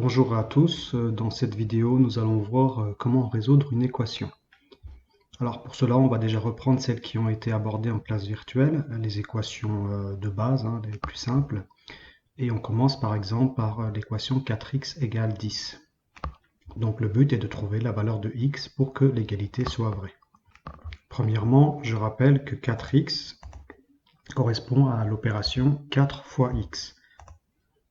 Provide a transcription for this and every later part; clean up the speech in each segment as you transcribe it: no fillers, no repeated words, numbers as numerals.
Bonjour à tous, dans cette vidéo nous allons voir comment résoudre une équation. Alors pour cela on va déjà reprendre celles qui ont été abordées en classe virtuelle, les équations de base, les plus simples. Et on commence par exemple par l'équation 4x égale 10. Donc le but est de trouver la valeur de x pour que l'égalité soit vraie. Premièrement, je rappelle que 4x correspond à l'opération 4 fois x.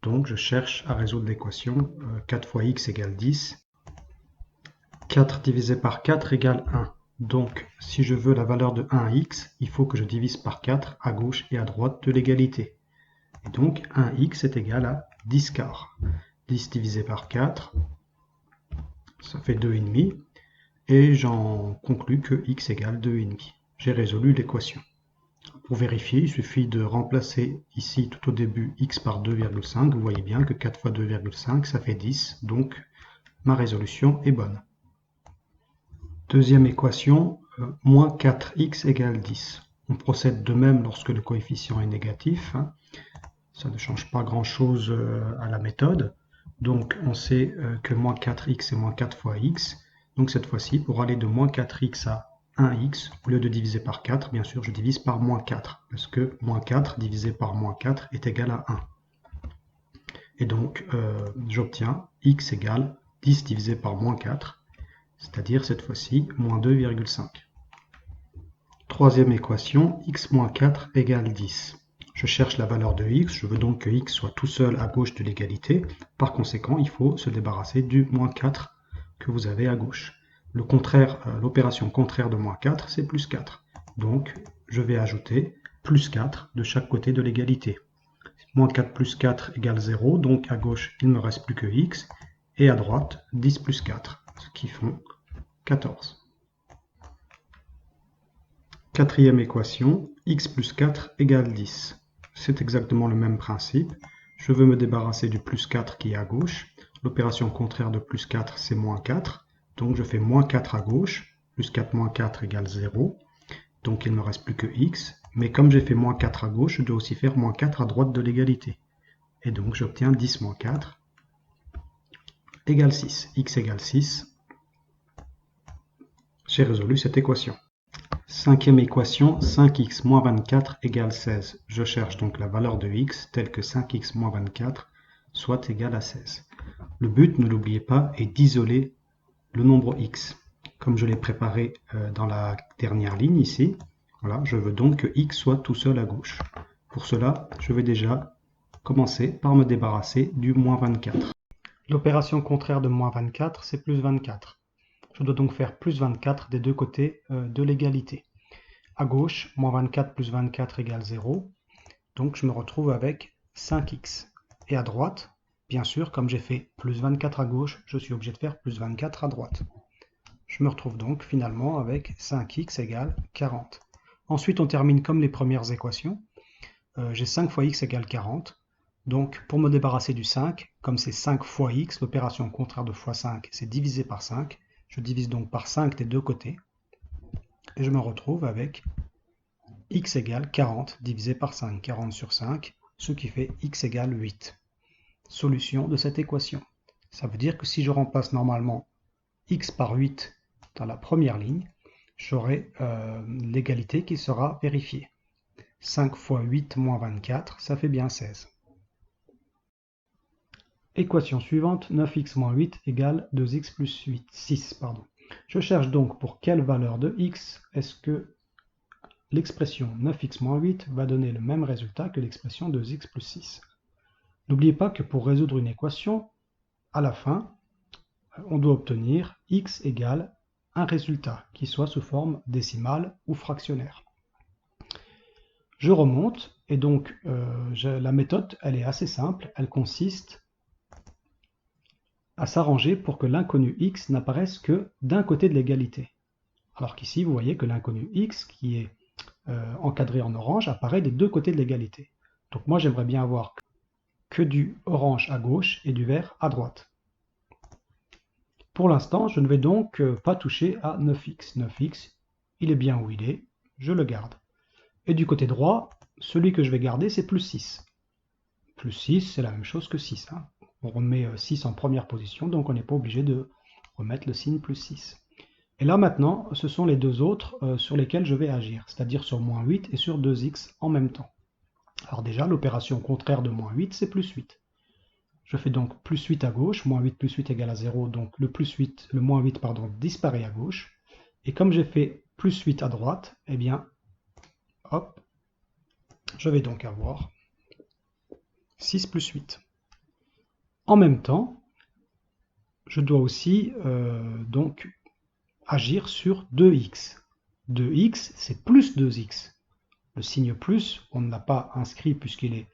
Donc je cherche à résoudre l'équation 4 fois x égale 10. 4 divisé par 4 égale 1. Donc si je veux la valeur de 1x, il faut que je divise par 4 à gauche et à droite de l'égalité. Et donc 1x est égal à 10 quarts. 10 divisé par 4, ça fait 2,5. Et j'en conclus que x égale 2,5. J'ai résolu l'équation. Pour vérifier, il suffit de remplacer ici tout au début x par 2,5. Vous voyez bien que 4 fois 2,5 ça fait 10. Donc ma résolution est bonne. Deuxième équation, moins 4x égale 10. On procède de même lorsque le coefficient est négatif. Ça ne change pas grand-chose à la méthode. Donc on sait que moins 4x est moins 4 fois x. Donc cette fois-ci, pour aller de moins 4x à 1x, au lieu de diviser par 4, bien sûr, je divise par moins 4, parce que moins 4 divisé par moins 4 est égal à 1. Et donc, j'obtiens x égale 10 divisé par moins 4, c'est-à-dire cette fois-ci, moins 2,5. Troisième équation, x moins 4 égale 10. Je cherche la valeur de x, je veux donc que x soit tout seul à gauche de l'égalité. Par conséquent, il faut se débarrasser du moins 4 que vous avez à gauche. L'opération contraire de moins 4, c'est plus 4. Donc, je vais ajouter plus 4 de chaque côté de l'égalité. Moins 4 plus 4 égale 0, donc à gauche, il ne me reste plus que x, et à droite, 10 plus 4, ce qui font 14. Quatrième équation, x plus 4 égale 10. C'est exactement le même principe. Je veux me débarrasser du plus 4 qui est à gauche. L'opération contraire de plus 4, c'est moins 4. Donc je fais moins 4 à gauche, plus 4 moins 4 égale 0. Donc il ne me reste plus que x. Mais comme j'ai fait moins 4 à gauche, je dois aussi faire moins 4 à droite de l'égalité. Et donc j'obtiens 10 moins 4 égale 6. X égale 6. J'ai résolu cette équation. Cinquième équation, 5x moins 24 égale 16. Je cherche donc la valeur de x telle que 5x moins 24 soit égal à 16. Le but, ne l'oubliez pas, est d'isoler le nombre x. Comme je l'ai préparé dans la dernière ligne ici, voilà, je veux donc que x soit tout seul à gauche. Pour cela, je vais déjà commencer par me débarrasser du moins 24. L'opération contraire de moins 24, c'est plus 24. Je dois donc faire plus 24 des deux côtés de l'égalité. À gauche, moins 24 plus 24 égale 0. Donc je me retrouve avec 5x. Et à droite, bien sûr, comme j'ai fait plus 24 à gauche, je suis obligé de faire plus 24 à droite. Je me retrouve donc finalement avec 5x égale 40. Ensuite, on termine comme les premières équations. J'ai 5 fois x égale 40. Donc pour me débarrasser du 5, comme c'est 5 fois x, l'opération contraire de fois 5, c'est divisé par 5. Je divise donc par 5 des deux côtés. Et je me retrouve avec x égale 40 divisé par 5. 40 sur 5, ce qui fait x égale 8. Solution de cette équation. Ça veut dire que si je remplace normalement x par 8 dans la première ligne, j'aurai l'égalité qui sera vérifiée. 5 fois 8 moins 24, ça fait bien 16. Équation suivante, 9x moins 8 égale 2x plus 6. Je cherche donc pour quelle valeur de x est-ce que l'expression 9x moins 8 va donner le même résultat que l'expression 2x plus 6. N'oubliez pas que pour résoudre une équation, à la fin, on doit obtenir x égale un résultat, qui soit sous forme décimale ou fractionnaire. Je remonte, et donc la méthode, elle est assez simple, elle consiste à s'arranger pour que l'inconnu x n'apparaisse que d'un côté de l'égalité. Alors qu'ici, vous voyez que l'inconnu x, qui est encadré en orange, apparaît des deux côtés de l'égalité. Donc moi, j'aimerais bien avoir que du orange à gauche et du vert à droite. Pour l'instant, je ne vais donc pas toucher à 9x. 9x, il est bien où il est, je le garde. Et du côté droit, celui que je vais garder, c'est plus 6. Plus 6, c'est la même chose que 6. On remet 6 en première position, donc on n'est pas obligé de remettre le signe plus 6. Et là maintenant, ce sont les deux autres sur lesquels je vais agir, c'est-à-dire sur moins 8 et sur 2x en même temps. Alors déjà, l'opération contraire de moins 8, c'est plus 8. Je fais donc plus 8 à gauche, moins 8 plus 8 égale à 0, donc le moins 8 disparaît à gauche. Et comme j'ai fait plus 8 à droite, eh bien, hop, je vais donc avoir 6 plus 8. En même temps, je dois aussi donc agir sur 2x. 2x, c'est plus 2x. Le signe plus, on ne l'a pas inscrit puisqu'il est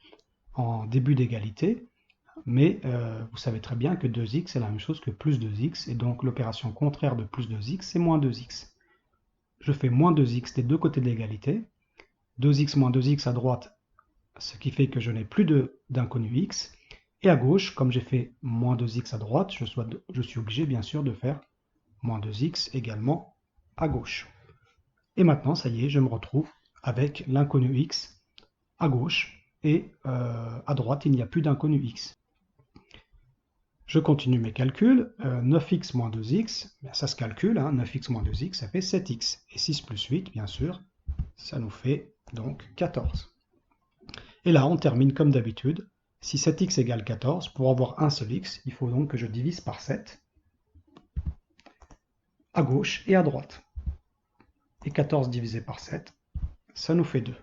en début d'égalité, mais vous savez très bien que 2x est la même chose que plus 2x, et donc l'opération contraire de plus 2x, c'est moins 2x. Je fais moins 2x des deux côtés de l'égalité, 2x moins 2x à droite, ce qui fait que je n'ai plus d'inconnu x, et à gauche, comme j'ai fait moins 2x à droite, je suis obligé bien sûr de faire moins 2x également à gauche. Et maintenant, ça y est, je me retrouve avec l'inconnu x à gauche, et à droite, il n'y a plus d'inconnu x. Je continue mes calculs, 9x moins 2x, ça se calcule, 9x moins 2x, ça fait 7x. Et 6 plus 8, bien sûr, ça nous fait donc 14. Et là, on termine comme d'habitude. Si 7x égale 14, pour avoir un seul x, il faut donc que je divise par 7, à gauche et à droite. Et 14 divisé par 7, ça nous fait 2.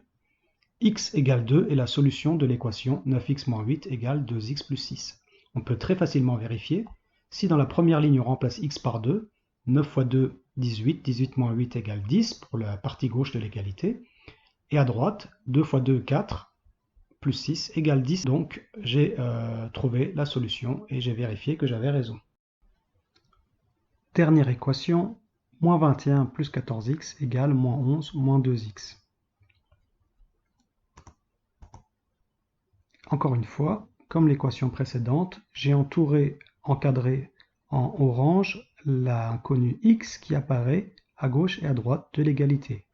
X égale 2 est la solution de l'équation 9x moins 8 égale 2x plus 6. On peut très facilement vérifier. Si dans la première ligne on remplace x par 2, 9 fois 2, 18, 18 moins 8 égale 10 pour la partie gauche de l'égalité. Et à droite, 2 fois 2, 4, plus 6 égale 10. Donc j'ai trouvé la solution et j'ai vérifié que j'avais raison. Dernière équation, moins 21 plus 14x égale moins 11 moins 2x. Encore une fois, comme l'équation précédente, j'ai encadré en orange l'inconnu x qui apparaît à gauche et à droite de l'égalité.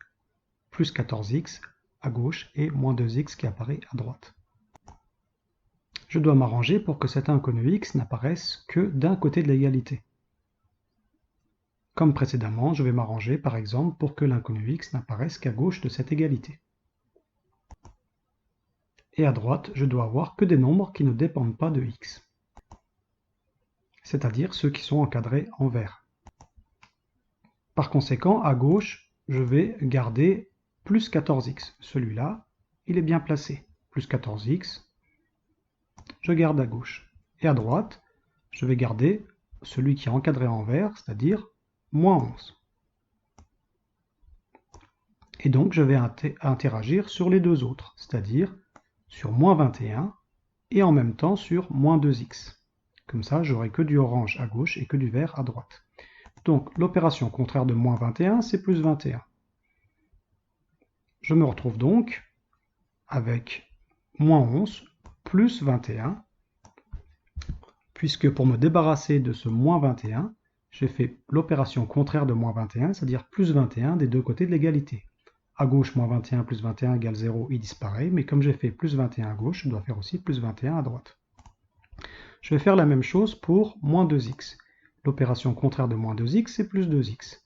Plus 14x à gauche et moins 2x qui apparaît à droite. Je dois m'arranger pour que cet inconnu x n'apparaisse que d'un côté de l'égalité. Comme précédemment, je vais m'arranger par exemple pour que l'inconnu x n'apparaisse qu'à gauche de cette égalité. Et à droite, je dois avoir que des nombres qui ne dépendent pas de x, c'est-à-dire ceux qui sont encadrés en vert. Par conséquent, à gauche, je vais garder plus 14x. Celui-là, il est bien placé. Plus 14x, je garde à gauche. Et à droite, je vais garder celui qui est encadré en vert, c'est-à-dire moins 11. Et donc, je vais interagir sur les deux autres, c'est-à-dire sur moins 21 et en même temps sur moins 2x. Comme ça, j'aurai que du orange à gauche et que du vert à droite. Donc, l'opération contraire de moins 21, c'est plus 21. Je me retrouve donc avec moins 11 plus 21, puisque pour me débarrasser de ce moins 21, j'ai fait l'opération contraire de moins 21, c'est-à-dire plus 21 des deux côtés de l'égalité. À gauche, moins 21 plus 21 égale 0, il disparaît, mais comme j'ai fait plus 21 à gauche, je dois faire aussi plus 21 à droite. Je vais faire la même chose pour moins 2x. L'opération contraire de moins 2x, c'est plus 2x.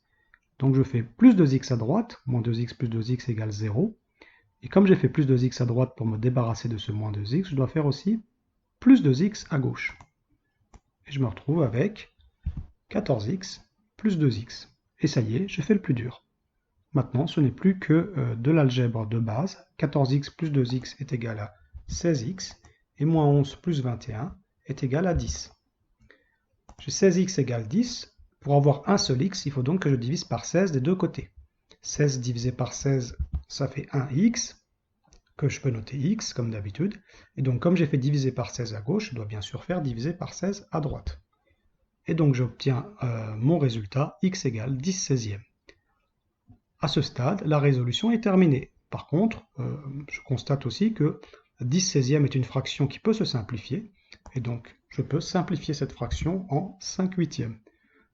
Donc je fais plus 2x à droite, moins 2x plus 2x égale 0. Et comme j'ai fait plus 2x à droite pour me débarrasser de ce moins 2x, je dois faire aussi plus 2x à gauche. Et je me retrouve avec 14x plus 2x. Et ça y est, j'ai fait le plus dur. Maintenant, ce n'est plus que de l'algèbre de base. 14x plus 2x est égal à 16x, et moins 11 plus 21 est égal à 10. J'ai 16x égale 10. Pour avoir un seul x, il faut donc que je divise par 16 des deux côtés. 16 divisé par 16, ça fait 1x, que je peux noter x comme d'habitude. Et donc, comme j'ai fait diviser par 16 à gauche, je dois bien sûr faire diviser par 16 à droite. Et donc, j'obtiens mon résultat, x égale 10 16e. À ce stade, la résolution est terminée. Par contre, je constate aussi que 10 16e est une fraction qui peut se simplifier, et donc je peux simplifier cette fraction en 5 huitièmes.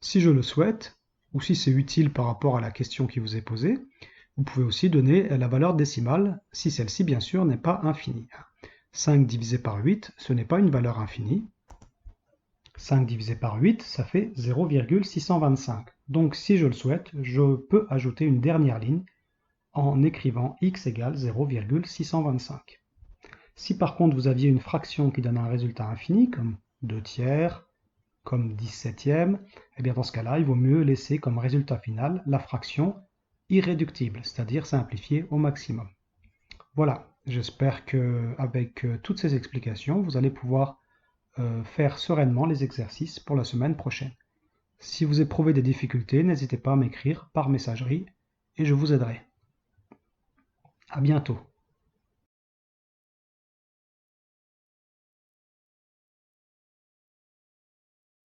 Si je le souhaite, ou si c'est utile par rapport à la question qui vous est posée, vous pouvez aussi donner la valeur décimale, si celle-ci bien sûr n'est pas infinie. 5 divisé par 8, ce n'est pas une valeur infinie, 5 divisé par 8, ça fait 0,625. Donc si je le souhaite, je peux ajouter une dernière ligne en écrivant x égale 0,625. Si par contre vous aviez une fraction qui donne un résultat infini, comme 2 tiers, comme 10 septièmes, et bien dans ce cas-là, il vaut mieux laisser comme résultat final la fraction irréductible, c'est-à-dire simplifiée au maximum. Voilà, j'espère qu'avec toutes ces explications, vous allez pouvoir faire sereinement les exercices pour la semaine prochaine. Si vous éprouvez des difficultés, n'hésitez pas à m'écrire par messagerie et je vous aiderai. À bientôt.